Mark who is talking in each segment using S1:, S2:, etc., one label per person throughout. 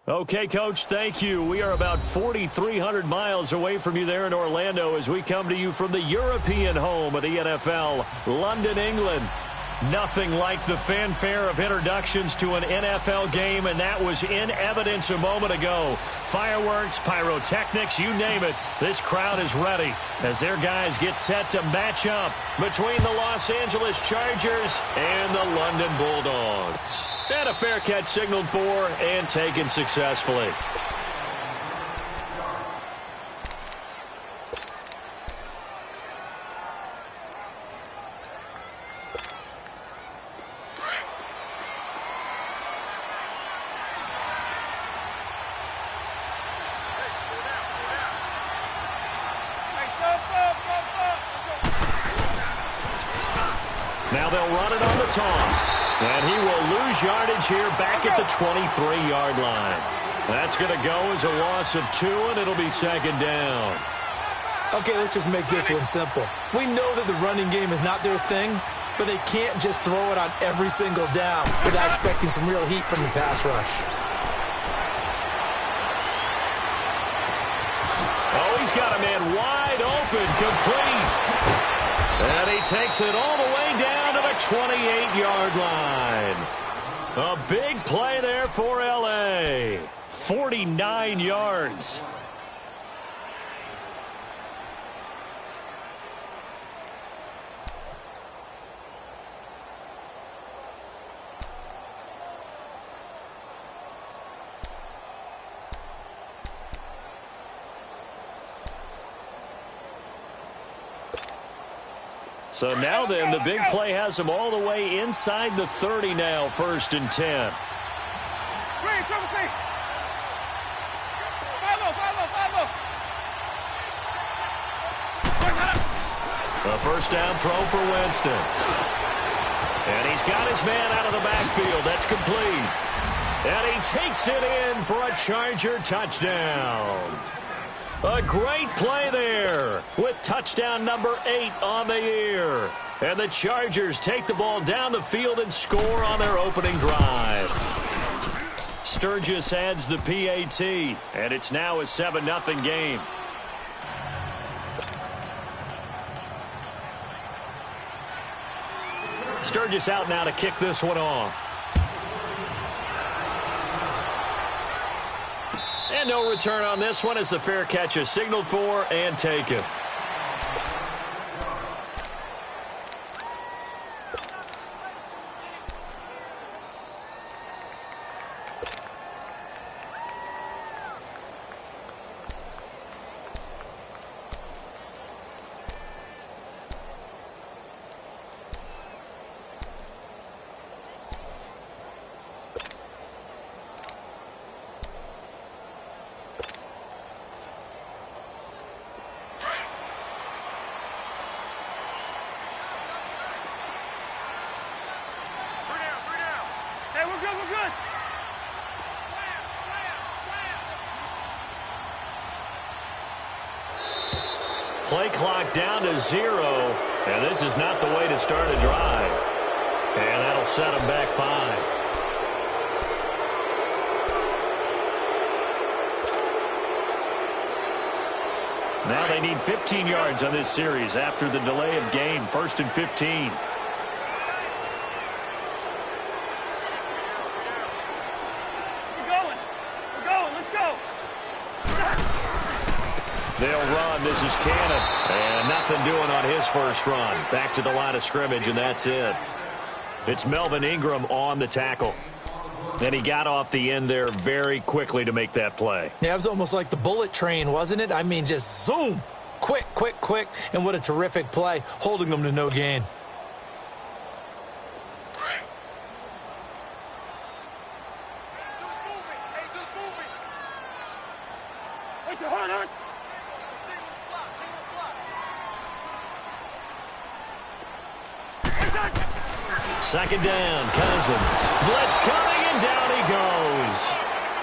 S1: Okay, Coach, thank you. We are about 4,300 miles away from you there in Orlando as we come to you from the European home of the NFL, London, England. Nothing like the fanfare of introductions to an NFL game, and that was in evidence a moment ago. Fireworks, pyrotechnics, you name it. This crowd is ready as their guys get set to match up between the Los Angeles Chargers and the London Bulldogs. And a fair catch signaled for and taken successfully. Now they'll run it on the toss. And he will lose yardage here back at the 23-yard line. That's going to go as a loss of 2, and it'll be second down.
S2: Okay, let's just make this one simple. We know that the running game is not their thing, but they can't just throw it on every single down without expecting some real heat from the pass rush.
S1: Oh, he's got a man wide open, complete. And he takes it all the way down to the 28-yard line. A big play there for L.A. 49 yards. So now then, the big play has them all the way inside the 30 now, 1st and 10. A first down throw for Winston. And he's got his man out of the backfield. That's complete. And he takes it in for a Charger touchdown. A great play there with touchdown number 8 on the year. And the Chargers take the ball down the field and score on their opening drive. Sturgis adds the PAT, and it's now a 7-0 game. Sturgis out now to kick this one off. And no return on this one as the fair catch is signaled for and taken. Play clock down to 0, and this is not the way to start a drive. And that'll set them back 5. Now they need 15 yards on this series after the delay of game, 1st and 15. They'll run. This is Cannon. And nothing doing on his first run. Back to the line of scrimmage, and that's it. It's Melvin Ingram on the tackle. And he got off the end there very quickly to make that play.
S2: Yeah, it was almost like the bullet train, wasn't it? I mean, just zoom. Quick, quick, quick. And what a terrific play, holding them to no gain.
S1: Second down, Cousins. Blitz coming, and down he goes.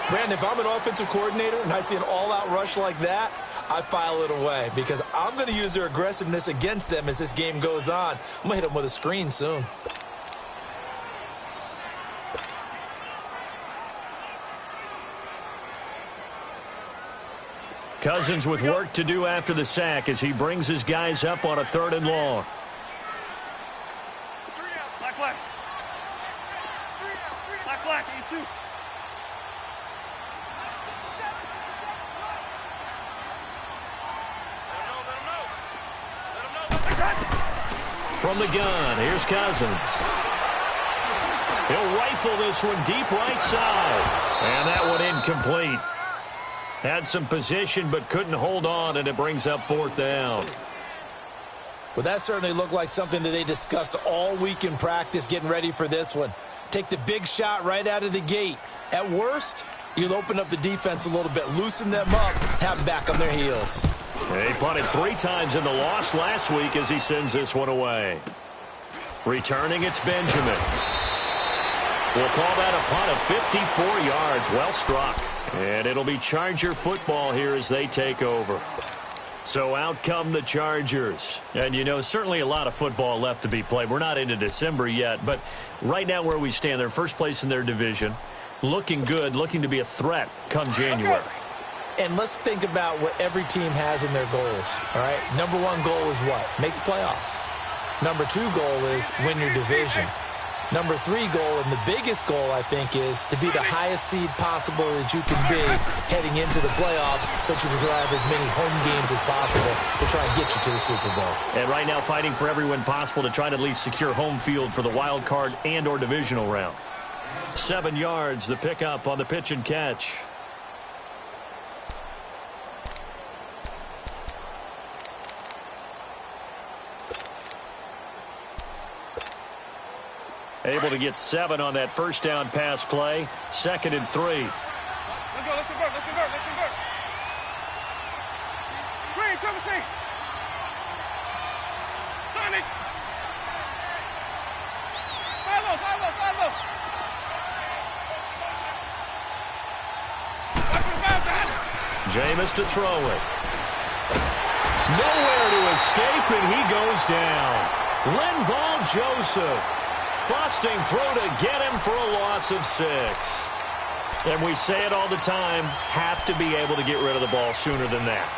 S2: Brandon, if I'm an offensive coordinator and I see an all-out rush like that, I file it away because I'm going to use their aggressiveness against them as this game goes on. I'm going to hit them with a screen soon.
S1: Cousins with work to do after the sack as he brings his guys up on a 3rd and long.
S3: Black, 82.
S1: From the gun, here's Cousins. He'll rifle this one deep right side. And that one incomplete. Had some position but couldn't hold on, and it brings up 4th down.
S2: Well, that certainly looked like something that they discussed all week in practice getting ready for this one. Take the big shot right out of the gate. At worst, you'll open up the defense a little bit, loosen them up, have them back on their heels.
S1: He punted 3 times in the loss last week as he sends this one away. Returning, it's Benjamin. We'll call that a punt of 54 yards. Well struck. And it'll be Charger football here as they take over. So out come the Chargers. And, you know, certainly a lot of football left to be played. We're not into December yet, but right now where we stand, they're first place in their division. Looking good, looking to be a threat come January.
S2: And let's think about what every team has in their goals, all right? Number 1 goal is what? Make the playoffs. Number 2 goal is win your division. Number 3 goal, and the biggest goal, I think, is to be the highest seed possible that you can be heading into the playoffs so that you can drive as many home games as possible to try and get you to the Super Bowl.
S1: And right now fighting for every win possible to try to at least secure home field for the wild card and or divisional round. 7 yards, the pickup on the pitch and catch. Able to get 7 on that first down pass play. 2nd and 3.
S3: Let's go, let's convert, let's convert, let's convert. Green, triple C. Sonic. Follow.
S1: Jameis to throw it. Nowhere to escape, and he goes down. Linval Joseph. Busting through to get him for a loss of 6. And we say it all the time, have to be able to get rid of the ball sooner than that.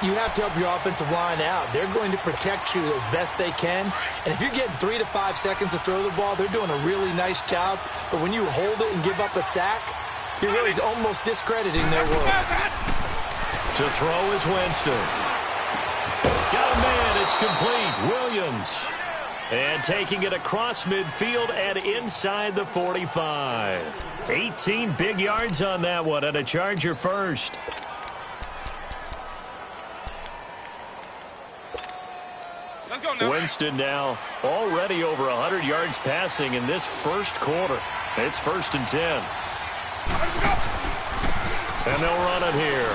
S2: You have to help your offensive line out. They're going to protect you as best they can. And if you're getting 3 to 5 seconds to throw the ball, they're doing a really nice job. But when you hold it and give up a sack, you're really almost discrediting their work.
S1: To throw is Winston. Got a man, it's complete. Williams. And taking it across midfield and inside the 45. 18 big yards on that one, and a Charger first.
S3: Let's go now.
S1: Winston now already over 100 yards passing in this first quarter. It's 1st and 10. And they'll run it here.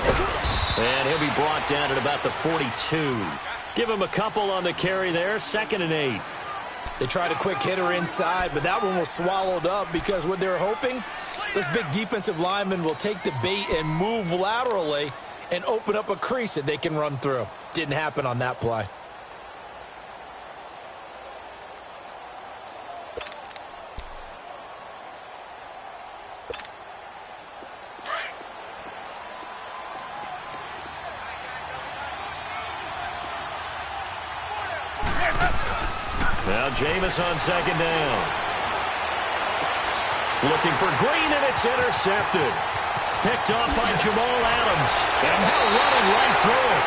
S1: And he'll be brought down at about the 42. Give him a couple on the carry there. 2nd and 8.
S2: They tried a quick hitter inside, but that one was swallowed up because what they're hoping, this big defensive lineman will take the bait and move laterally and open up a crease that they can run through. Didn't happen on that play.
S1: Now Jameis on 2nd down. Looking for Green, and it's intercepted. Picked off by Jamal Adams. And now running right through it.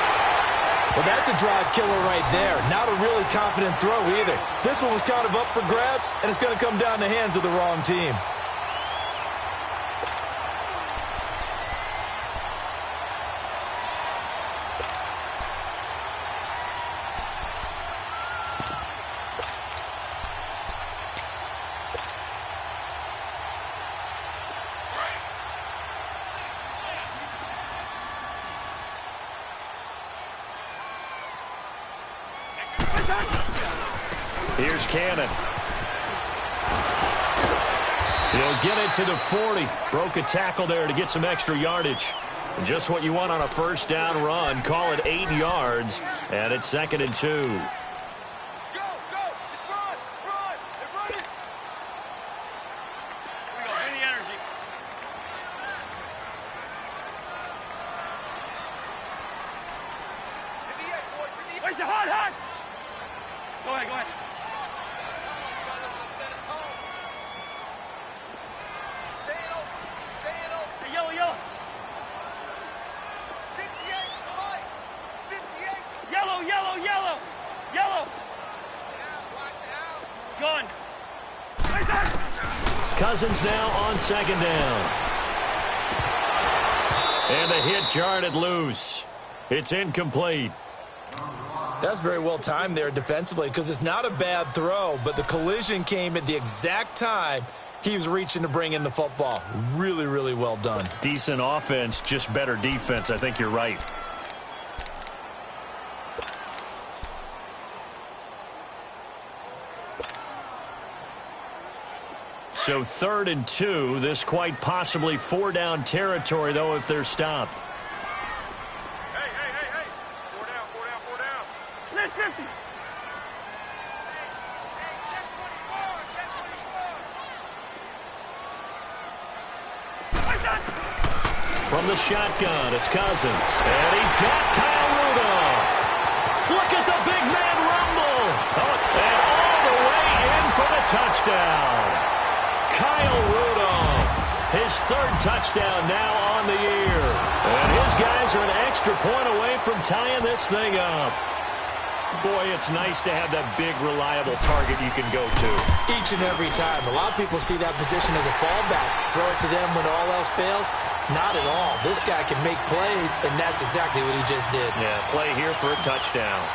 S2: Well, that's a drive killer right there. Not a really confident throw either. This one was kind of up for grabs, and it's going to come down the hands of the wrong team.
S1: Here's Cannon. He'll get it to the 40. Broke a tackle there to get some extra yardage. And just what you want on a first down run. Call it 8 yards. And it's 2nd and 2.
S3: Go! It's run! They're running! Here we go. Any energy. Gone.
S1: Cousins now on second down. And the hit jarred it loose. It's incomplete.
S2: That's very well timed there defensively because it's not a bad throw, but the collision came at the exact time he was reaching to bring in the football. Really, really well done.
S1: Decent offense, just better defense. I think you're right. So 3rd and 2. This quite possibly 4-down territory, though, if they're stopped.
S3: Hey. 4 down. Split 50.
S1: From the shotgun, it's Cousins. And he's got Kyle Rudolph. Look at the big man rumble. And all the way in for the touchdown. Kyle Rudolph, his 3rd touchdown now on the year. And his guys are an extra point away from tying this thing up. Boy, it's nice to have that big, reliable target you can go to.
S2: Each and every time. A lot of people see that position as a fallback. Throw it to them when all else fails. Not at all. This guy can make plays, and that's exactly what he just did.
S1: Yeah, play here for a touchdown.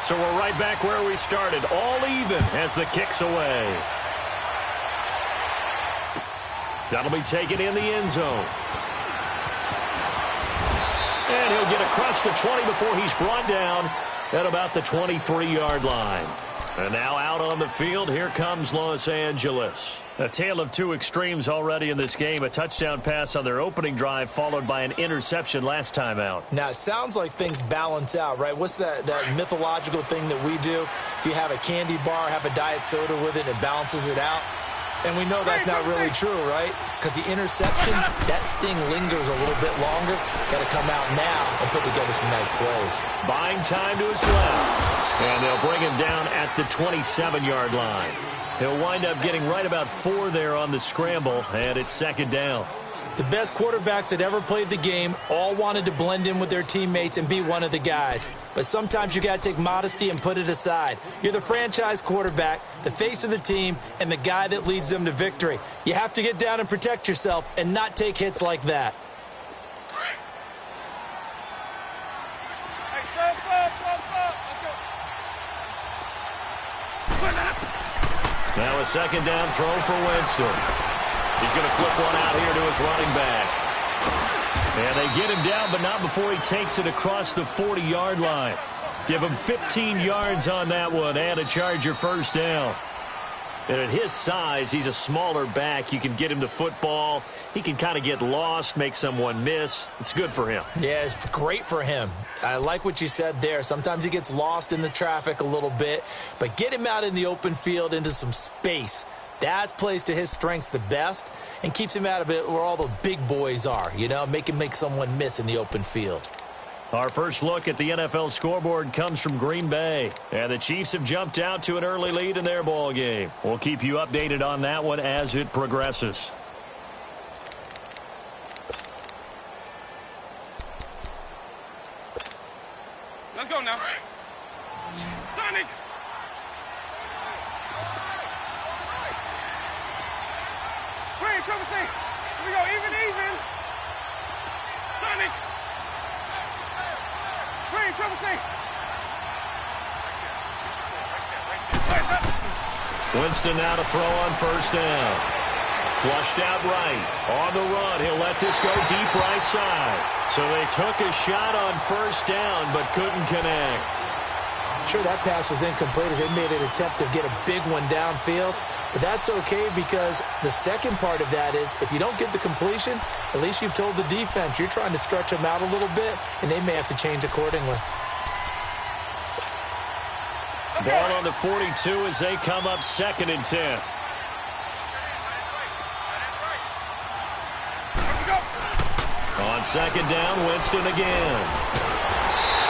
S1: So we're right back where we started. All even as the kick's away. That'll be taken in the end zone. And he'll get across the 20 before he's brought down at about the 23-yard line. And now out on the field, here comes Los Angeles. A tale of two extremes already in this game. A touchdown pass on their opening drive followed by an interception last time out.
S2: Now, it sounds like things balance out, right? What's that mythological thing that we do? If you have a candy bar, have a diet soda with it, it balances it out. And we know that's not really true, right? Because the interception, that sting lingers a little bit longer. Got to come out now and put together some nice plays.
S1: Buying time to his left. And they'll bring him down at the 27-yard line. He'll wind up getting right about 4 there on the scramble, and it's 2nd down.
S2: The best quarterbacks that ever played the game all wanted to blend in with their teammates and be one of the guys. But sometimes you got to take modesty and put it aside. You're the franchise quarterback, the face of the team, and the guy that leads them to victory. You have to get down and protect yourself and not take hits like that.
S3: Hey, sub. Let's go.
S1: Now a 2nd down throw for Winston. He's going to flip one out here to his running back. And they get him down, but not before he takes it across the 40-yard line. Give him 15 yards on that one and a Charger 1st down. And at his size, he's a smaller back. You can get him to football. He can kind of get lost, make someone miss. It's good for him.
S2: Yeah, it's great for him. I like what you said there. Sometimes he gets lost in the traffic a little bit, but get him out in the open field into some space. That plays to his strengths the best and keeps him out of it where all the big boys are, you know, make someone miss in the open field.
S1: Our first look at the NFL scoreboard comes from Green Bay. And the Chiefs have jumped out to an early lead in their ball game. We'll keep you updated on that one as it progresses.
S3: Let's go now. Sonic. Green, triple C. Here we go, even. Sonic. Green, triple C.
S1: Winston now to throw on 1st down. Flushed out right. On the run, he'll let this go deep right side. So they took a shot on 1st down, but couldn't connect.
S2: Sure, that pass was incomplete as they made an attempt to get a big one downfield. But that's okay because the second part of that is if you don't get the completion, at least you've told the defense you're trying to stretch them out a little bit, and they may have to change accordingly.
S1: Ball on the 42 as they come up 2nd and 10. On 2nd down, Winston again.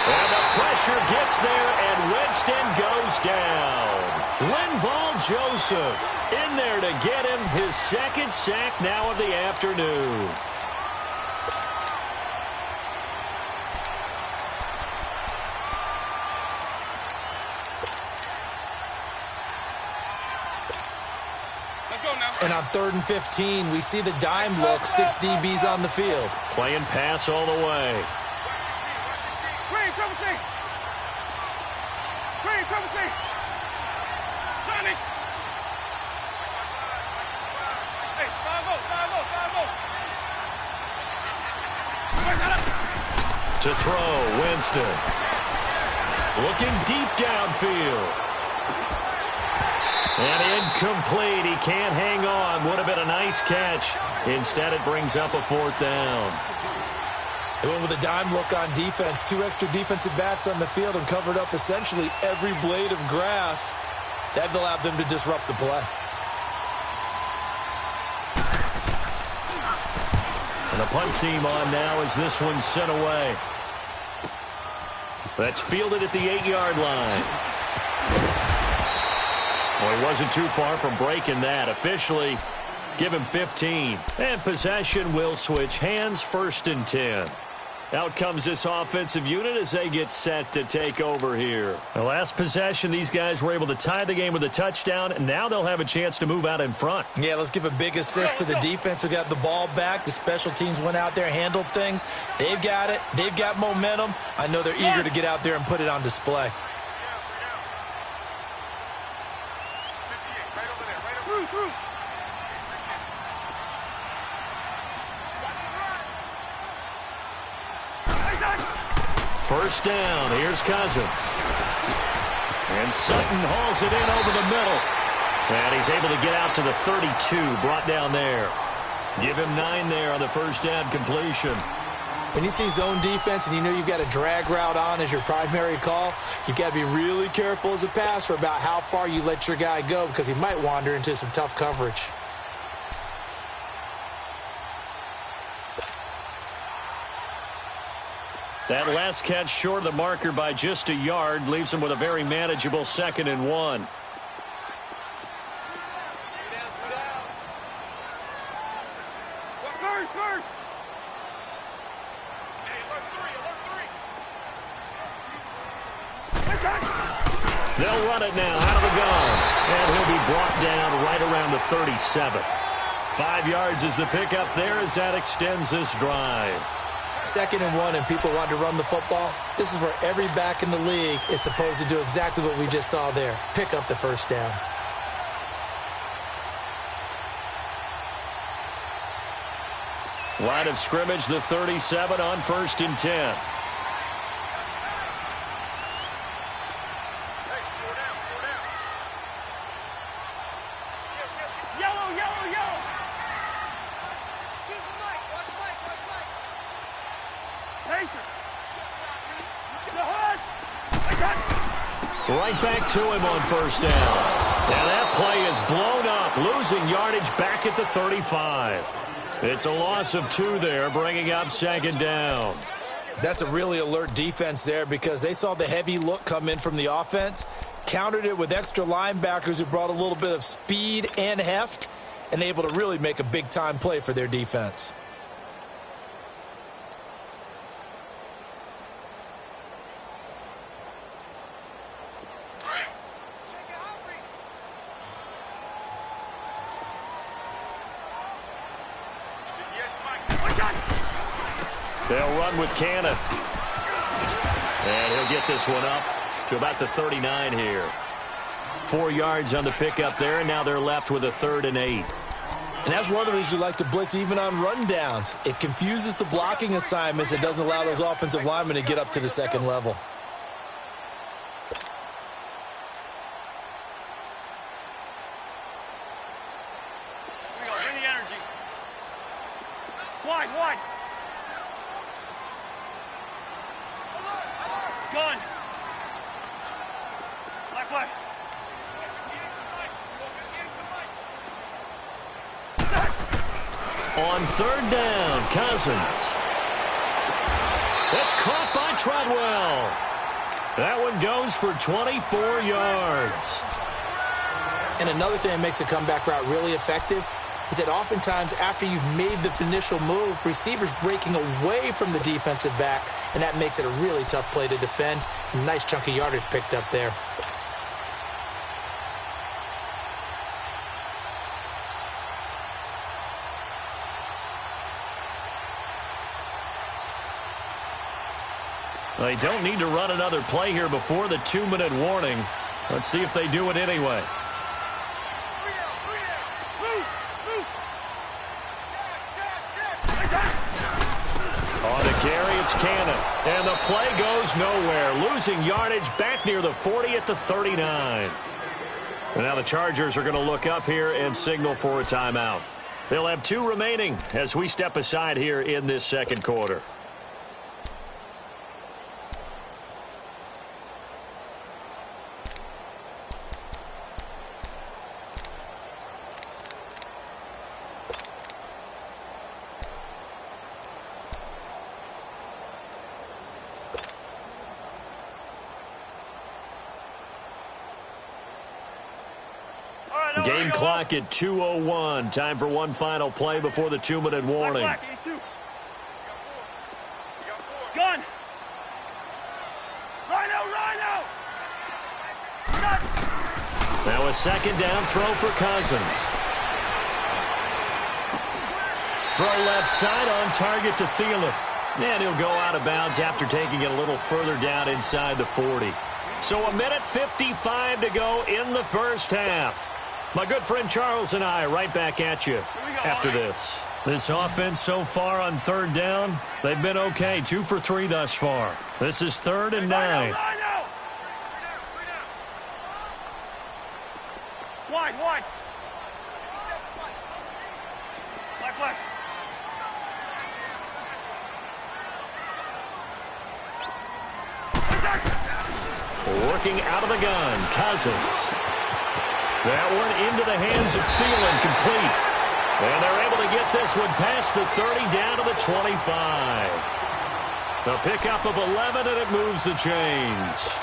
S1: And the pressure gets there, and Winston goes down. Linval Joseph in there to get him his 2nd sack now of the afternoon.
S3: Let's go now.
S2: And on 3rd and 15, we see the dime look, 6 DBs on the field.
S1: Playing pass all the way.
S3: Green, triple C. Green, triple C. Sonic. Hey, 5-0.
S1: To throw, Winston. Looking deep downfield. And incomplete. He can't hang on. Would have been a nice catch. Instead, it brings up a 4th down.
S2: They went with a dime look on defense. 2 extra defensive backs on the field and covered up essentially every blade of grass. That allowed them to disrupt the play.
S1: And the punt team on now as this one's sent away. That's fielded at the 8-yard line. Well, he wasn't too far from breaking that. Officially, give him 15. And possession will switch hands, 1st and 10. Out comes this offensive unit as they get set to take over here. The last possession, these guys were able to tie the game with a touchdown, and now they'll have a chance to move out in front.
S2: Yeah, let's give a big assist to the defense who got the ball back. The special teams went out there, handled things. They've got it. They've got momentum. I know they're eager to get out there and put it on display.
S1: First down, here's Cousins. And Sutton hauls it in over the middle. And he's able to get out to the 32, brought down there. Give him 9 there on the first down completion.
S2: When you see zone defense and you know you've got a drag route on as your primary call, you've got to be really careful as a passer about how far you let your guy go because he might wander into some tough coverage.
S1: That last catch short of the marker by just a yard leaves him with a very manageable 2nd and 1. They'll run it now out of the gun. And he'll be brought down right around the 37. 5 yards is the pickup there as that extends this drive.
S2: 2nd and 1 and people want to run the football. This is where every back in the league is supposed to do exactly what we just saw there. Pick up the first down.
S1: Line of scrimmage, the 37 on 1st and 10. Right back to him on first down. Now that play is blown up, losing yardage back at the 35. It's a loss of 2 there, bringing up 2nd down.
S2: That's a really alert defense there because they saw the heavy look come in from the offense, countered it with extra linebackers who brought a little bit of speed and heft, and able to really make a big-time play for their defense.
S1: They'll run with Cannon. And he'll get this one up to about the 39 here. 4 yards on the pickup there, and now they're left with a 3rd and 8.
S2: And that's one of the reasons you like to blitz even on rundowns. It confuses the blocking assignments. It doesn't allow those offensive linemen to get up to the 2nd level.
S3: Bring the energy. Wide. Gun. Black.
S1: On 3rd down, Cousins. That's caught by Treadwell. That one goes for 24 yards.
S2: And another thing that makes a comeback route really effective is that oftentimes after you've made the initial move, receivers breaking away from the defensive back, and that makes it a really tough play to defend. A nice chunk of yardage picked up there.
S1: They don't need to run another play here before the 2-minute warning. Let's see if they do it anyway. On the carry, it's Cannon. And the play goes nowhere. Losing yardage back near the 40 at the 39. And now the Chargers are going to look up here and signal for a timeout. They'll have 2 remaining as we step aside here in this second quarter. Game clock at 2:01. Time for one final play before the 2-minute warning.
S3: Gun. Rhino.
S1: Now a second down throw for Cousins. Throw left side on target to Thielen. And he'll go out of bounds after taking it a little further down inside the 40. So 1:55 to go in the first half. My good friend Charles and I right back at you after this. This offense so far on third down, they've been okay. 2 for 3 thus far. This is 3rd and 9.
S3: Wide. Black.
S1: Working out of the gun, Cousins. That one into the hands of Thielen, complete. And they're able to get this one past the 30 down to the 25. The pickup of 11, and it moves the chains.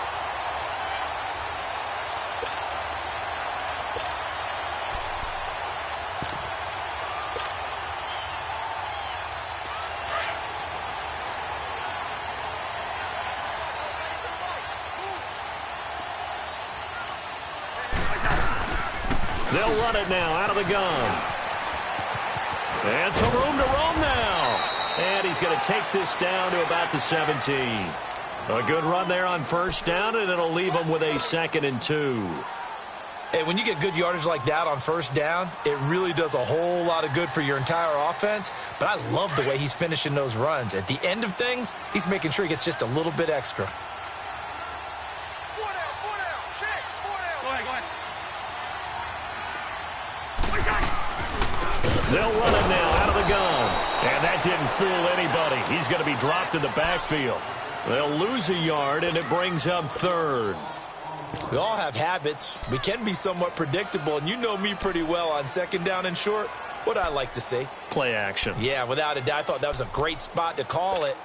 S1: They'll run it now out of the gun. And some room to roam now. And he's going to take this down to about the 17. A good run there on first down, and it'll leave him with a 2nd and 2.
S2: Hey, when you get good yardage like that on first down, it really does a whole lot of good for your entire offense. But I love the way he's finishing those runs. At the end of things, he's making sure he gets just a little bit extra.
S1: They'll run it now out of the gun. And that didn't fool anybody. He's going to be dropped in the backfield. They'll lose a yard, and it brings up 3rd.
S2: We all have habits. We can be somewhat predictable, and you know me pretty well on 2nd down and short. What I like to see?
S1: Play action.
S2: Yeah, without a doubt. I thought that was a great spot to call it.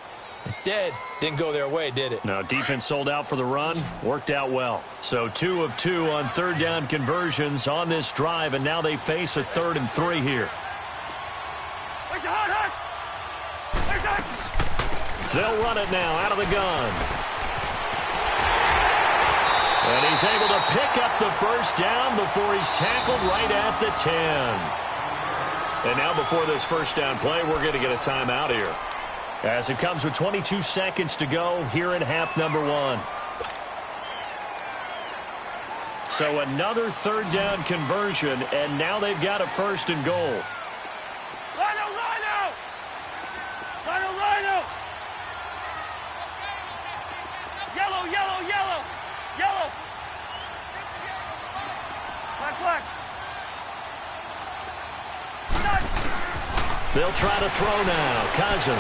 S2: Instead, didn't go their way, did it?
S1: Now, defense sold out for the run. Worked out well. So 2 of 2 on 3rd down conversions on this drive, and now they face a 3rd and 3 here. They'll run it now out of the gun. And he's able to pick up the first down before he's tackled right at the 10. And now before this first down play, we're going to get a timeout here, as it comes with 22 seconds to go here in half number 1. So another 3rd down conversion, and now they've got a 1st and goal.
S3: Rhino. Yellow. Black.
S1: They'll try to throw now. Cousins.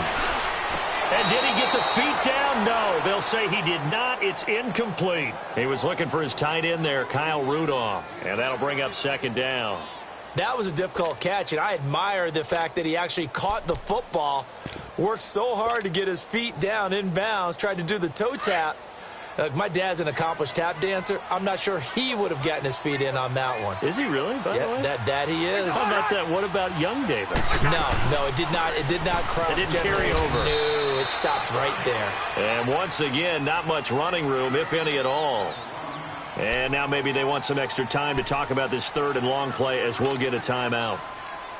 S1: And did he get the feet down? No. They'll say he did not. It's incomplete. He was looking for his tight end there, Kyle Rudolph. And that'll bring up 2nd down.
S2: That was a difficult catch, and I admire the fact that he actually caught the football, worked so hard to get his feet down in bounds, tried to do the toe tap. My dad's an accomplished tap dancer. I'm not sure he would have gotten his feet in on that one.
S1: Is he really, by the way?
S2: That he is.
S1: How about that? What about young Davis?
S2: No, it did not. It did not cross.
S1: It didn't carry over.
S2: No, it stopped right there.
S1: And once again, not much running room, if any at all. And now maybe they want some extra time to talk about this 3rd and long play, as we'll get a timeout.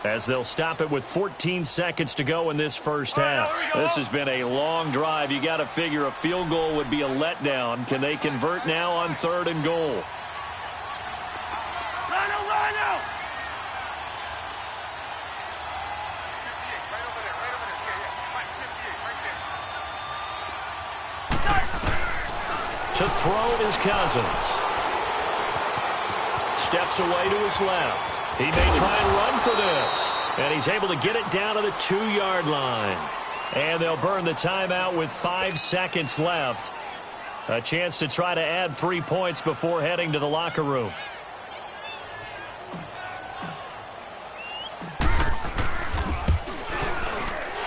S1: as they'll stop it with 14 seconds to go in this first half. This has been a long drive. You got to figure a field goal would be a letdown. Can they convert now on 3rd and goal? To throw is Cousins. Steps away to his left. He may try and run for this. And he's able to get it down to the 2-yard line. And they'll burn the timeout with 5 seconds left. A chance to try to add 3 points before heading to the locker room.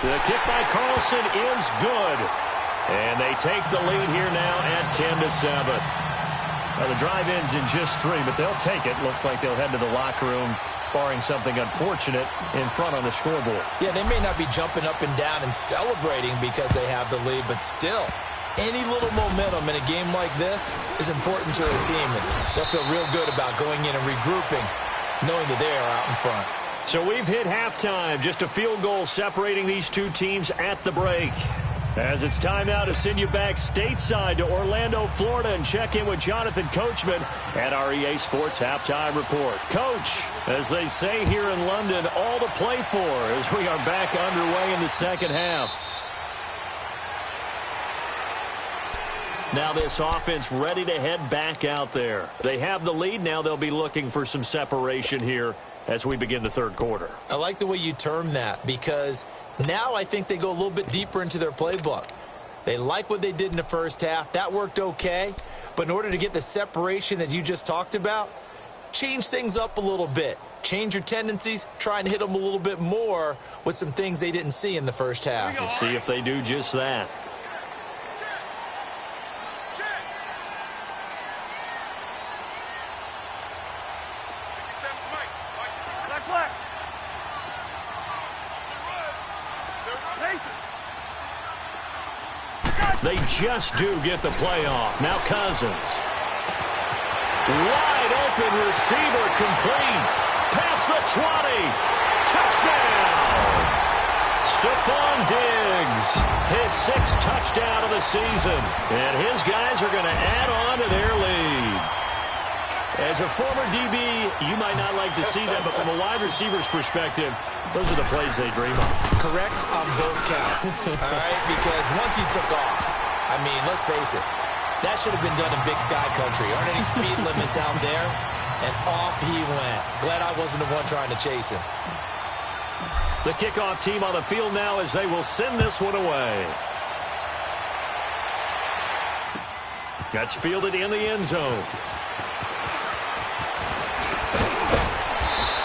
S1: The kick by Carlson is good. And they take the lead here now at 10-7. Now the drive ends in just 3, but they'll take it. Looks like they'll head to the locker room, barring something unfortunate in front on the scoreboard.
S2: Yeah, they may not be jumping up and down and celebrating because they have the lead, but still, any little momentum in a game like this is important to a team, and they'll feel real good about going in and regrouping, knowing that they are out in front.
S1: So we've hit halftime. Just a field goal separating these two teams at the break. As it's time now to send you back stateside to Orlando, Florida, and check in with Jonathan Coachman at our EA Sports Halftime Report. Coach, as they say here in London, all to play for as we are back underway in the second half. Now this offense ready to head back out there. They have the lead. Now they'll be looking for some separation here as we begin the third quarter.
S2: I like the way you term that, because now I think they go a little bit deeper into their playbook. They like what they did in the first half. That worked okay. But in order to get the separation that you just talked about, change things up a little bit. Change your tendencies. Try and hit them a little bit more with some things they didn't see in the first half.
S1: We'll see if they do just that. They just do get the playoff. Now Cousins. Wide open receiver complete. Past the 20. Touchdown. Stephon Diggs. His 6th touchdown of the season. And his guys are going to add on to their lead. As a former DB, you might not like to see that, but from a wide receiver's perspective, those are the plays they dream of.
S2: Correct on both counts. All right, because once he took off, I mean, let's face it, that should have been done in Big Sky country. Aren't any speed limits out there? And off he went. Glad I wasn't the one trying to chase him.
S1: The kickoff team on the field now as they will send this one away. That's fielded in the end zone.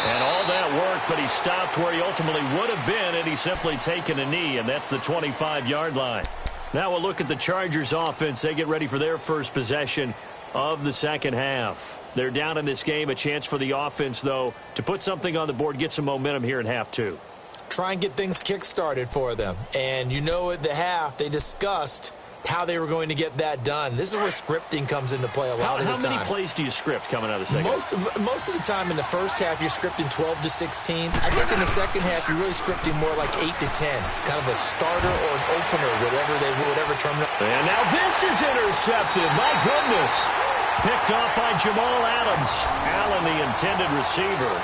S1: And all that work, but he stopped where he ultimately would have been, and he's simply taken a knee, and that's the 25-yard line. Now we'll look at the Chargers offense. They get ready for their first possession of the second half. They're down in this game. A chance for the offense, though, to put something on the board, get some momentum here in half two.
S2: Try and get things kick-started for them. And you know at the half, they discussed how they were going to get that done. This is where scripting comes into play a lot of the time.
S1: How many plays do you script coming out of the second half?
S2: Most of the time in the first half, you're scripting 12 to 16. I think in the second half, you're really scripting more like 8 to 10. Kind of a starter or an opener, whatever term.
S1: And now this is intercepted. My goodness. Picked off by Jamal Adams. Allen, the intended receiver.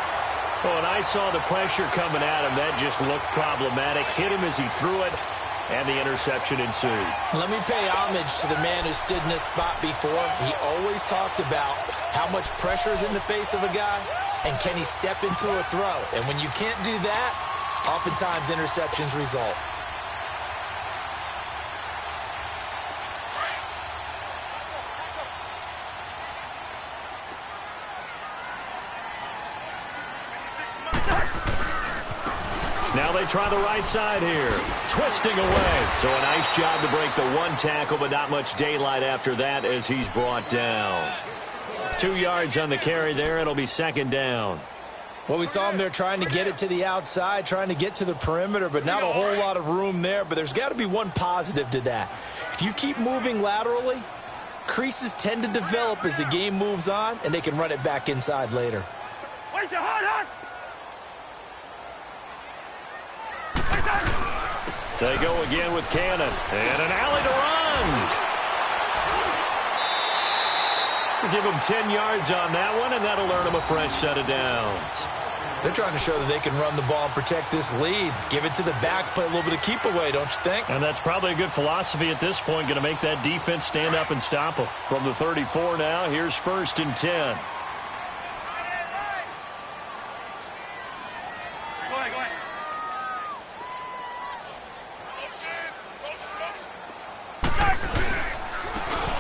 S1: Oh, and I saw the pressure coming at him. That just looked problematic. Hit him as he threw it. And the interception ensued. Let
S2: me pay homage to the man who stood in this spot before. He always talked about how much pressure is in the face of a guy, and can he step into a throw. And when you can't do that, oftentimes interceptions result.
S1: Now they try the right side here. Twisting away. So a nice job to break the one tackle, but not much daylight after that as he's brought down. 2 yards on the carry there. It'll be second down.
S2: Well, we saw him there trying to get it to the outside, trying to get to the perimeter, but not a whole lot of room there. But there's got to be one positive to that. If you keep moving laterally, creases tend to develop as the game moves on, and they can run it back inside later.
S3: Wait, hot.
S1: They go again with Cannon. And an alley to run. Give him 10 yards on that one, and that'll earn him a fresh set of downs.
S2: They're trying to show that they can run the ball and protect this lead. Give it to the backs, play a little bit of keep away, don't you think?
S1: And that's probably a good philosophy at this point, going to make that defense stand up and stop them. From the 34 now, here's 1st and 10.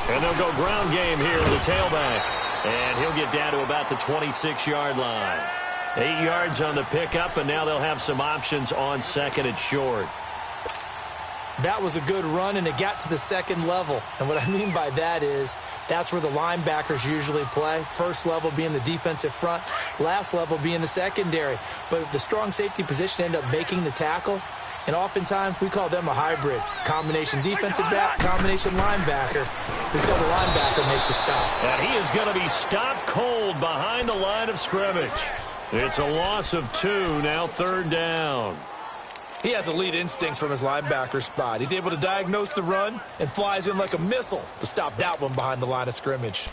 S1: And they'll go ground game here with the tailback. And he'll get down to about the 26-yard line. 8 yards on the pickup, and now they'll have some options on 2nd and short.
S2: That was a good run, and it got to the 2nd level. And what I mean by that is that's where the linebackers usually play. First level being the defensive front, last level being the secondary. But the strong safety position ended up making the tackle. And oftentimes, we call them a hybrid. Combination defensive back, combination linebacker. We saw the linebacker make the stop.
S1: And he is going to be stopped cold behind the line of scrimmage. It's a loss of 2, now 3rd down.
S2: He has elite instincts from his linebacker spot. He's able to diagnose the run and flies in like a missile to stop that one behind the line of scrimmage.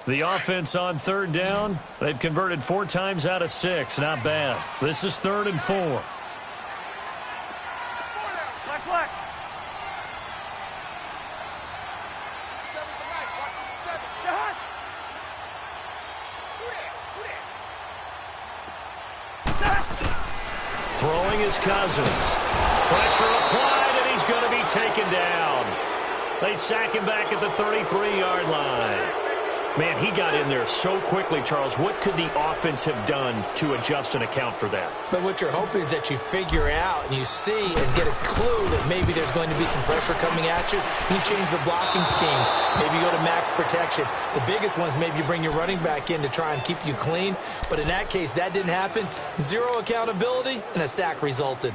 S1: The offense on 3rd down, they've converted 4 times out of 6. Not bad. This is 3rd and 4.
S3: Black.
S1: Throwing his Cousins. Pressure applied, and he's going to be taken down. They sack him back at the 33-yard line. Man, he got in there so quickly, Charles. What could the offense have done to adjust and account for that?
S2: But what you're hoping is that you figure out and you see and get a clue that maybe there's going to be some pressure coming at you. You change the blocking schemes. Maybe you go to max protection. The biggest one is maybe you bring your running back in to try and keep you clean. But in that case, that didn't happen. 0 accountability, and a sack resulted.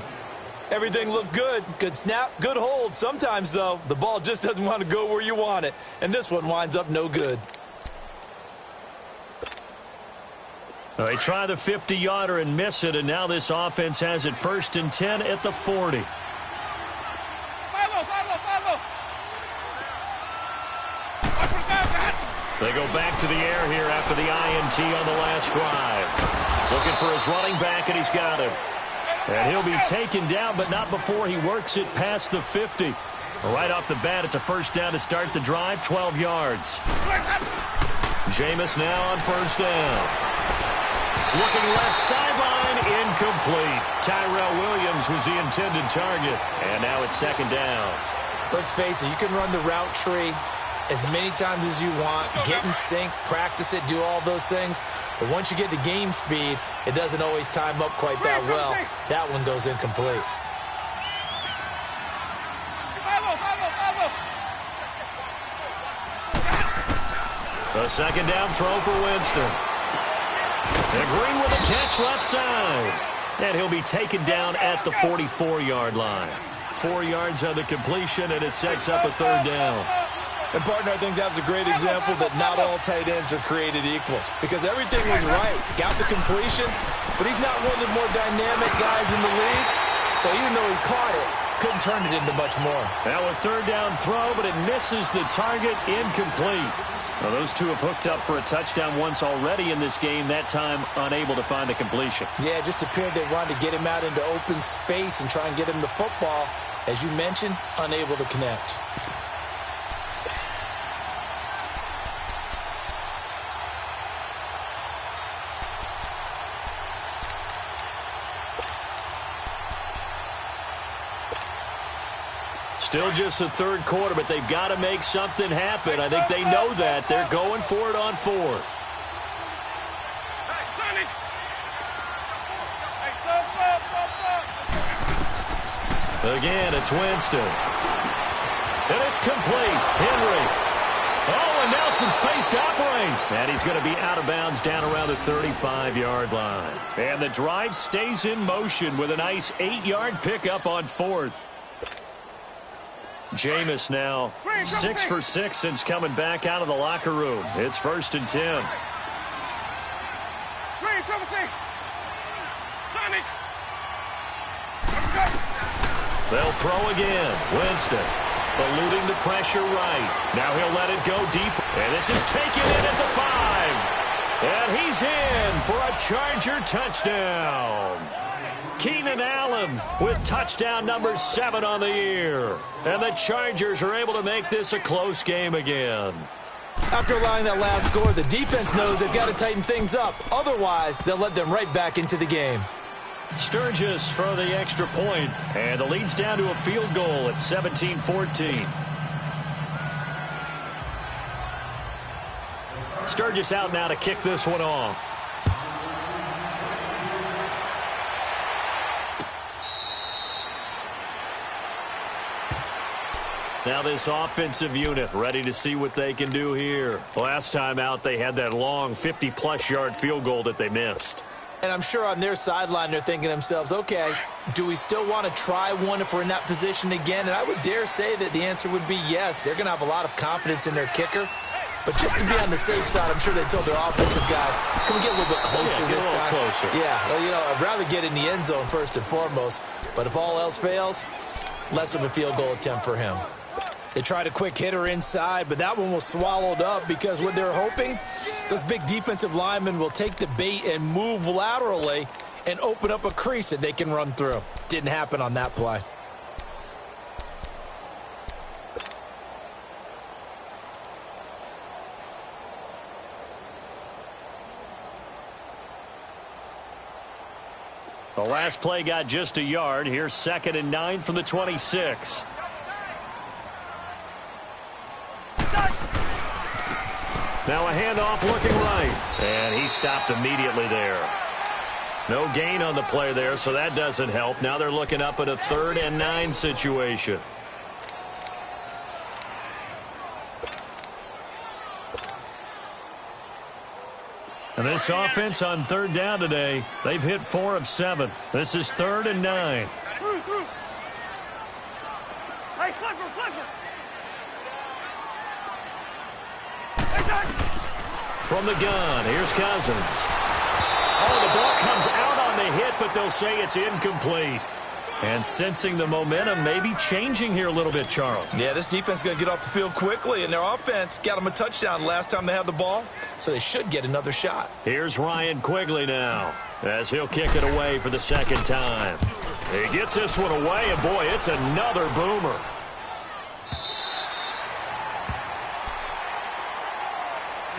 S2: Everything looked good. Good snap, good hold. Sometimes, though, the ball just doesn't want to go where you want it. And this one winds up no good.
S1: They try the 50-yarder and miss it, and now this offense has it 1st and 10 at the 40. They go back to the air here after the INT on the last drive. Looking for his running back, and he's got him. And he'll be taken down, but not before he works it past the 50. Right off the bat, it's a 1st down to start the drive, 12 yards. Jameis now on 1st down. Looking left sideline, incomplete. Tyrell Williams was the intended target. And now it's 2nd down.
S2: Let's face it, you can run the route tree as many times as you want, get in sync, practice it, do all those things. But once you get to game speed, it doesn't always time up quite that well. That one goes incomplete.
S1: A 2nd down throw for Winston. And Green with a catch left side. And he'll be taken down at the 44-yard line. 4 yards on the completion, and it sets up a 3rd down.
S2: And, partner, I think that was a great example that not all tight ends are created equal. Because everything was right. Got the completion, but he's not one of the more dynamic guys in the league. So even though he caught it, couldn't turn it into much more.
S1: Now a 3rd down throw, but it misses the target, incomplete. Well, those two have hooked up for a touchdown once already in this game, that time unable to find the completion.
S2: Yeah, it just appeared they wanted to get him out into open space and try and get him the football. As you mentioned, unable to connect.
S1: Still just the 3rd quarter, but they've got to make something happen. I think they know that. They're going for it on 4th. Again, it's Winston. And it's complete. Henry. Oh, and now some space to operate. And he's going to be out of bounds down around the 35-yard line. And the drive stays in motion with a nice 8-yard pickup on 4th. Jameis now 6 for 6 since coming back out of the locker room. It's 1st and 10.
S3: Triple C. Sonic.
S1: They'll throw again. Winston eluding the pressure right. Now he'll let it go deep. And this is taken in at the 5. And he's in for a Charger touchdown. Keenan Allen with touchdown number 7 on the year. And the Chargers are able to make this a close game again.
S2: After allowing that last score, the defense knows they've got to tighten things up. Otherwise, they'll let them right back into the game.
S1: Sturgis for the extra point, and the lead's down to a field goal at 17-14. Sturgis out now to kick this one off. Now this offensive unit ready to see what they can do here. Last time out, they had that long 50-plus yard field goal that they missed.
S2: And I'm sure on their sideline they're thinking to themselves, okay, do we still want to try one if we're in that position again? And I would dare say that the answer would be yes. They're going to have a lot of confidence in their kicker. But just to be on the safe side, I'm sure they told their offensive guys, can we get a little bit closer this time?
S1: Closer.
S2: Yeah, well, you know, I'd rather get in the end zone first and foremost. But if all else fails, less of a field goal attempt for him. They tried a quick hitter inside, but that one was swallowed up because what they're hoping, those big defensive linemen will take the bait and move laterally and open up a crease that they can run through. Didn't happen on that play.
S1: The last play got just a yard. Here's 2nd and 9 from the 26. Now a handoff looking right. And he stopped immediately there. No gain on the play there, so that doesn't help. Now they're looking up at a 3rd and 9 situation. And this offense on 3rd down today, they've hit 4 of 7. This is 3rd and 9.
S3: Hey, Clifford.
S1: From the gun, here's Cousins. Oh, the ball comes out on the hit, but they'll say it's incomplete. And sensing the momentum maybe changing here a little bit, Charles.
S2: Yeah, this defense is going to get off the field quickly, and their offense got them a touchdown last time they had the ball, so they should get another shot.
S1: Here's Ryan Quigley now, as he'll kick it away for the 2nd time. He gets this one away, and boy, it's another boomer.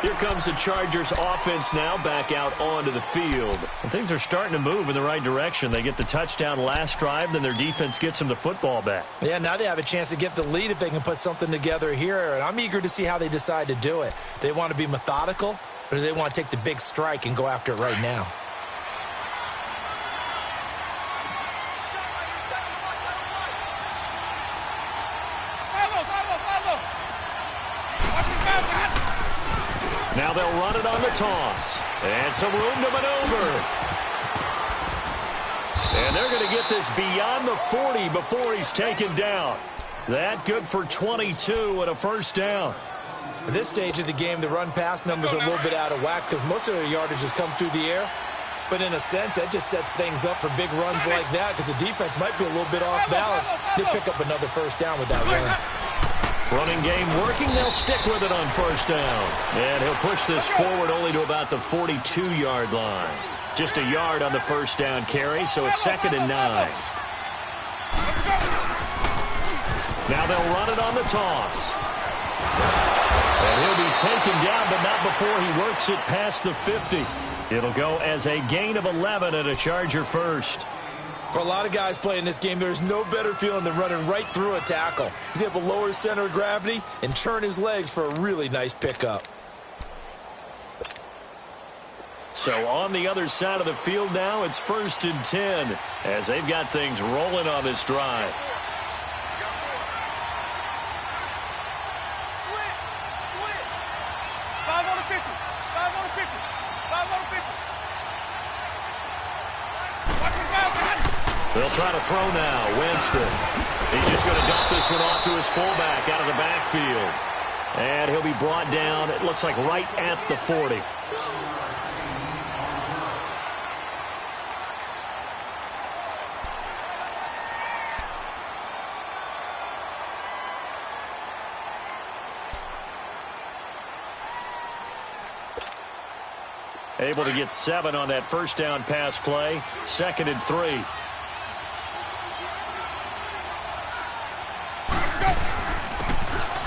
S1: Here comes the Chargers offense now back out onto the field. And things are starting to move in the right direction. They get the touchdown last drive, then their defense gets them the football back.
S2: Yeah, now they have a chance to get the lead if they can put something together here. And I'm eager to see how they decide to do it. Do they want to be methodical, or do they want to take the big strike and go after it right now?
S1: Now they'll run it on the toss. And some room to maneuver. And they're going to get this beyond the 40 before he's taken down. That good for 22 and a 1st down.
S2: At this stage of the game, the run-pass numbers are a little bit out of whack because most of their yardage has come through the air. But in a sense, that just sets things up for big runs like that because the defense might be a little bit off balance. They pick up another 1st down with that run.
S1: Running game working. They'll stick with it on 1st down. And he'll push this forward only to about the 42-yard line. Just a yard on the 1st down carry, so it's 2nd and 9. Now they'll run it on the toss. And he'll be taken down, but not before he works it past the 50. It'll go as a gain of 11 and a Charger 1st.
S2: For a lot of guys playing this game, there's no better feeling than running right through a tackle. He's able to lower his center of gravity and turn his legs for a really nice pickup.
S1: So on the other side of the field now, it's 1st and 10 as they've got things rolling on this drive.
S3: Switch. 5 on the 50. 5 on the 50. 5 on the 50. Watch the foul, got it.
S1: They'll try to throw now. Winston. He's just going to dump this one off to his fullback out of the backfield. And he'll be brought down, it looks like right at the 40. Able to get 7 on that first down pass play. 2nd and 3.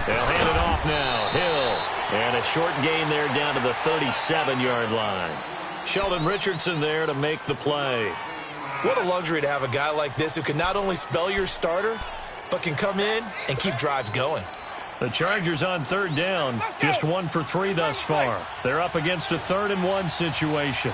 S1: They'll hand it off now. Hill. And a short gain there down to the 37-yard line. Sheldon Richardson there to make the play.
S2: What a luxury to have a guy like this who can not only spell your starter, but can come in and keep drives going.
S1: The Chargers on 3rd down, just 1 for 3 thus far. They're up against a 3rd and 1 situation.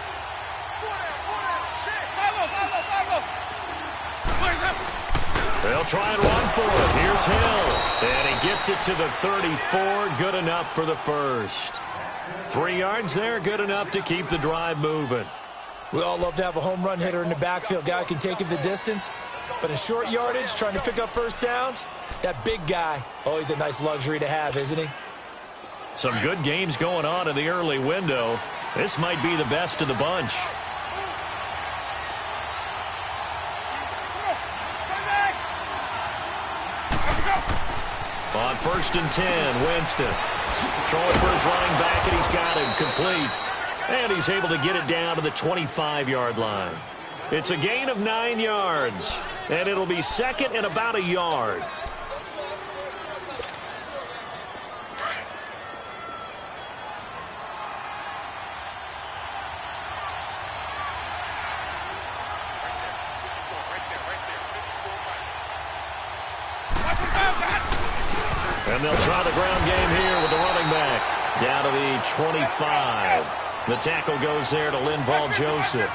S1: They'll try and run for it. Here's Hill. And he gets it to the 34. Good enough for the first. 3 yards there, good enough to keep the drive moving.
S2: We all love to have a home run hitter in the backfield. Guy can take it the distance. But in short yardage, trying to pick up first downs, that big guy, always a nice luxury to have, isn't he?
S1: Some good games going on in the early window. This might be the best of the bunch. On 1st and 10, Winston. Throwing for his running back, and he's got him complete. And he's able to get it down to the 25-yard line. It's a gain of 9 yards, and it'll be 2nd and about a yard. And they'll try the ground game here with the running back. Down to the 25. The tackle goes there to Linval Joseph.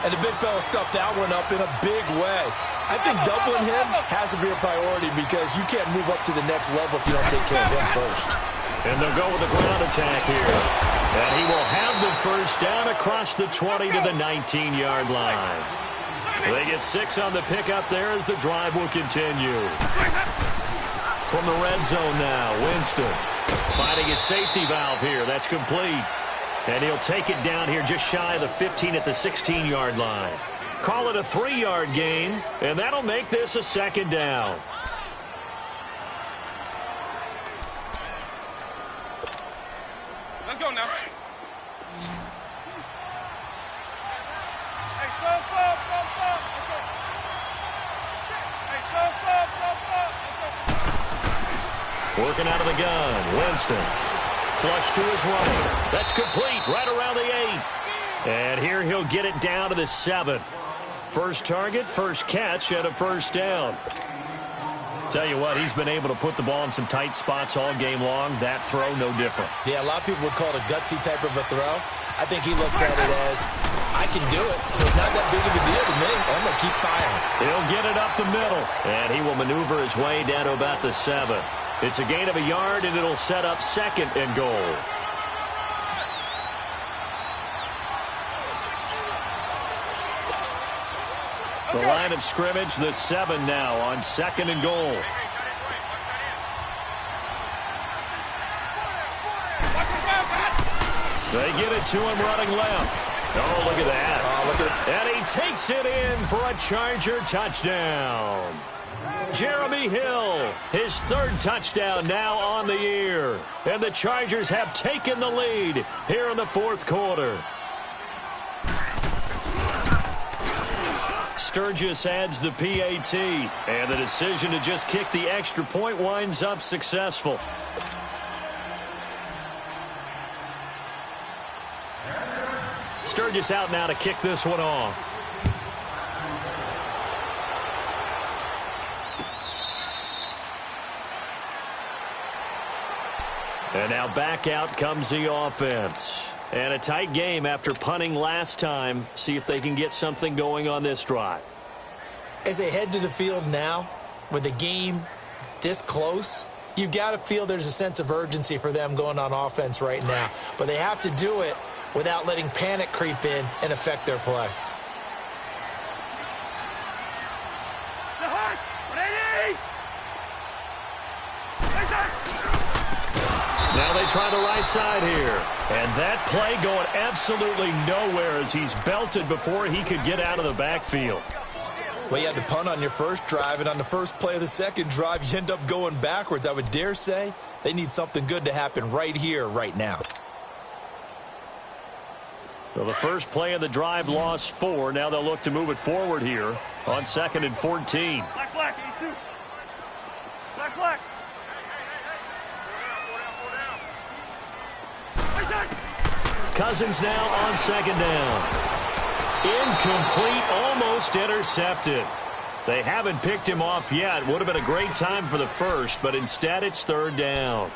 S2: And the big fella stuffed that one up in a big way. I think doubling him has to be a priority because you can't move up to the next level if you don't take care of him first.
S1: And they'll go with the ground attack here. And he will have the first down across the 20 to the 19-yard line. They get 6 on the pickup there as the drive will continue. From the red zone now, Winston finding his safety valve here. That's complete. And he'll take it down here just shy of the 15 at the 16-yard line. Call it a 3-yard gain, and that'll make this a 2nd down.
S3: Let's go now. Hey, sub.
S1: Working out of the gun, Winston. Flush to his right. That's complete right around the 8. And here he'll get it down to the 7. First target, first catch, and a first down. Tell you what, he's been able to put the ball in some tight spots all game long. That throw, no different.
S2: Yeah, a lot of people would call it a gutsy type of a throw. I think he looks at it as, I can do it, so it's not that big of a deal to me. I'm going to keep firing.
S1: He'll get it up the middle, and he will maneuver his way down to about the 7. It's a gain of a yard, and it'll set up 2nd and goal. The line of scrimmage, the 7 now on 2nd and goal. They get it to him running left. Oh, look at that.
S2: Oh, look at it.
S1: And he takes it in for a Charger touchdown. Jeremy Hill, his 3rd touchdown now on the year. And the Chargers have taken the lead here in the 4th quarter. Sturgis adds the PAT, and the decision to just kick the extra point winds up successful. Sturgis out now to kick this one off. And now back out comes the offense. And a tight game after punting last time. See if they can get something going on this drive.
S2: As they head to the field now, with the game this close, you've got to feel there's a sense of urgency for them going on offense right now. But they have to do it without letting panic creep in and affect their play.
S1: Now they try the right side here. And that play going absolutely nowhere as he's belted before he could get out of the backfield.
S2: Well, you had to punt on your first drive, and on the first play of the second drive, you end up going backwards. I would dare say they need something good to happen right here, right now.
S1: So the first play of the drive lost 4. Now they'll look to move it forward here on 2nd and 14.
S3: Black, E2. Black.
S1: Cousins now on 2nd down. Incomplete, almost intercepted. They haven't picked him off yet. Would have been a great time for the first, but instead it's 3rd down.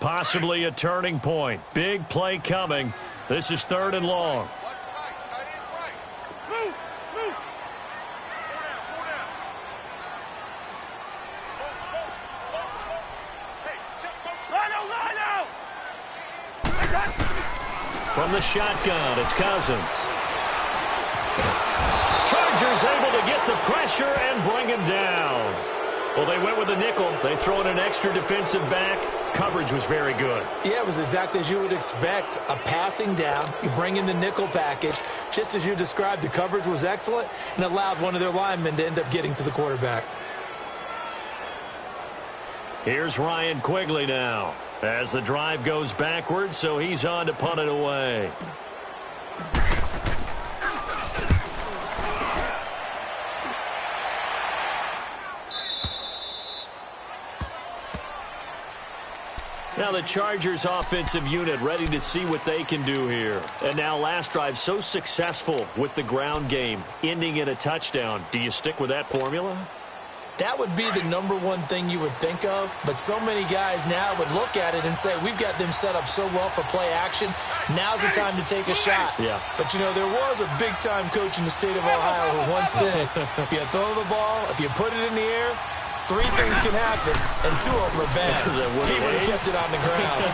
S1: Possibly a turning point. Big play coming. This is 3rd and long.
S3: Tight ends right. Move. Pull down. Hey, check post. Line out.
S1: From the shotgun, it's Cousins. Chargers able to get the pressure and bring him down. Well, they went with a nickel. They throw in an extra defensive back. Coverage was very good.
S2: Yeah, it was exactly as you would expect. A passing down. You bring in the nickel package. Just as you described, the coverage was excellent and allowed one of their linemen to end up getting to the quarterback.
S1: Here's Ryan Quigley now as the drive goes backwards, so he's on to punt it away. Now the Chargers offensive unit ready to see what they can do here. And now last drive so successful with the ground game, ending in a touchdown. Do you stick with that formula?
S2: That would be the number one thing you would think of, but so many guys now would look at it and say, we've got them set up so well for play action, now's the time to take a shot.
S1: Yeah.
S2: But, you know, there was a big-time coach in the state of Ohio who once said, if you throw the ball, if you put it in the air, 3 things can happen, and 2 of them are bad. He would have kept it on the ground.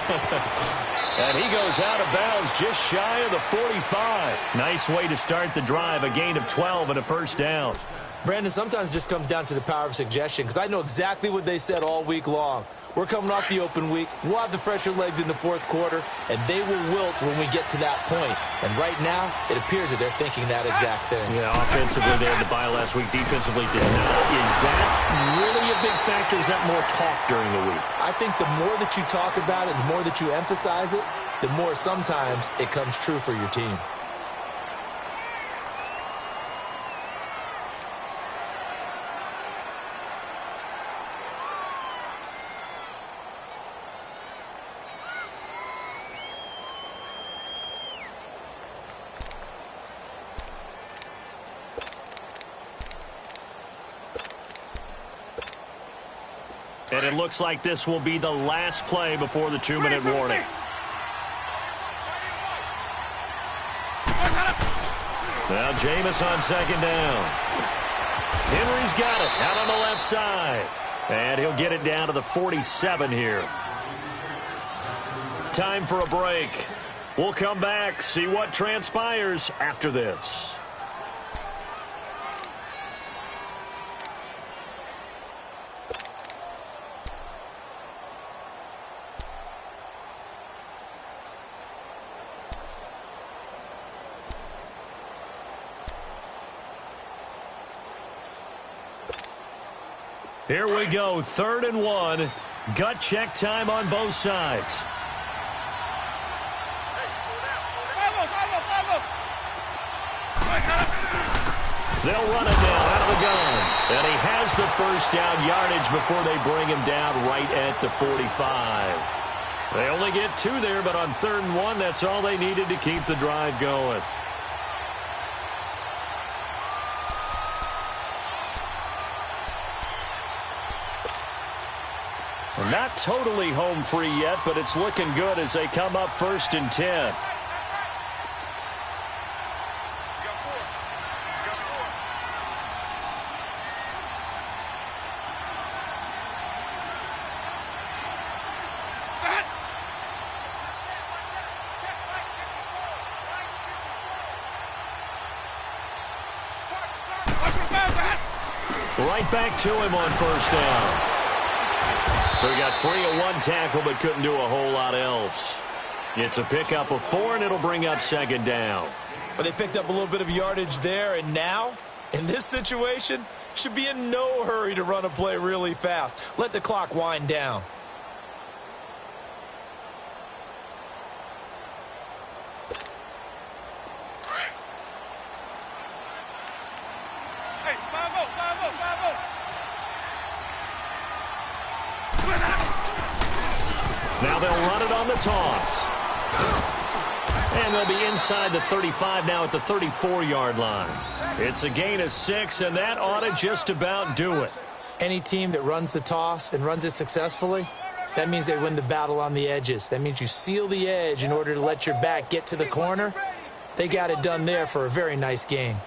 S1: And he goes out of bounds just shy of the 45. Nice way to start the drive, a gain of 12 and a first down.
S2: Brandon, sometimes it just comes down to the power of suggestion, because I know exactly what they said all week long. We're coming off the open week. We'll have the fresher legs in the 4th quarter, and they will wilt when we get to that point. And right now, it appears that they're thinking that exact thing.
S1: Yeah, offensively, they had to buy last week. Defensively, did not. Is that really a big factor? Is that more talk during the week?
S2: I think the more that you talk about it, the more that you emphasize it, the more sometimes it comes true for your team.
S1: And it looks like this will be the last play before the 2-minute warning. Now Jameis on 2nd down. Henry's got it out on the left side. And he'll get it down to the 47 here. Time for a break. We'll come back, see what transpires after this. Here we go, 3rd and 1. Gut check time on both sides. They'll run it now out of the gun. And he has the first down yardage before they bring him down right at the 45. They only get 2 there, but on 3rd and 1, that's all they needed to keep the drive going. Not totally home free yet, but it's looking good as they come up 1st and 10. Right back to him on 1st down. So he got free of 1 tackle, but couldn't do a whole lot else. It's a pickup of 4, and it'll bring up second down.
S2: But they picked up a little bit of yardage there, and now, in this situation, should be in no hurry to run a play really fast. Let the clock wind down.
S3: Hey, 5-0, 5-0, 5-0.
S1: Now they'll run it on the toss. And they'll be inside the 35 now at the 34-yard line. It's a gain of 6, and that ought to just about do it.
S2: Any team that runs the toss and runs it successfully, that means they win the battle on the edges. That means you seal the edge in order to let your back get to the corner. They got it done there for a very nice gain.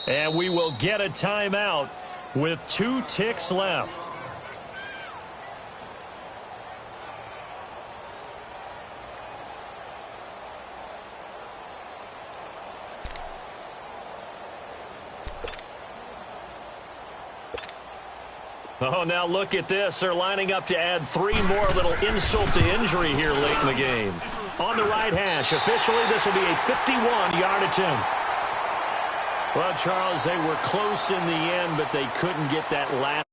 S1: And we will get a timeout with 2 ticks left. Oh, now look at this. They're lining up to add 3 more, little insult to injury here late in the game. On the right hash, officially this will be a 51-yard attempt. Well, Charles, they were close in the end, but they couldn't get that last.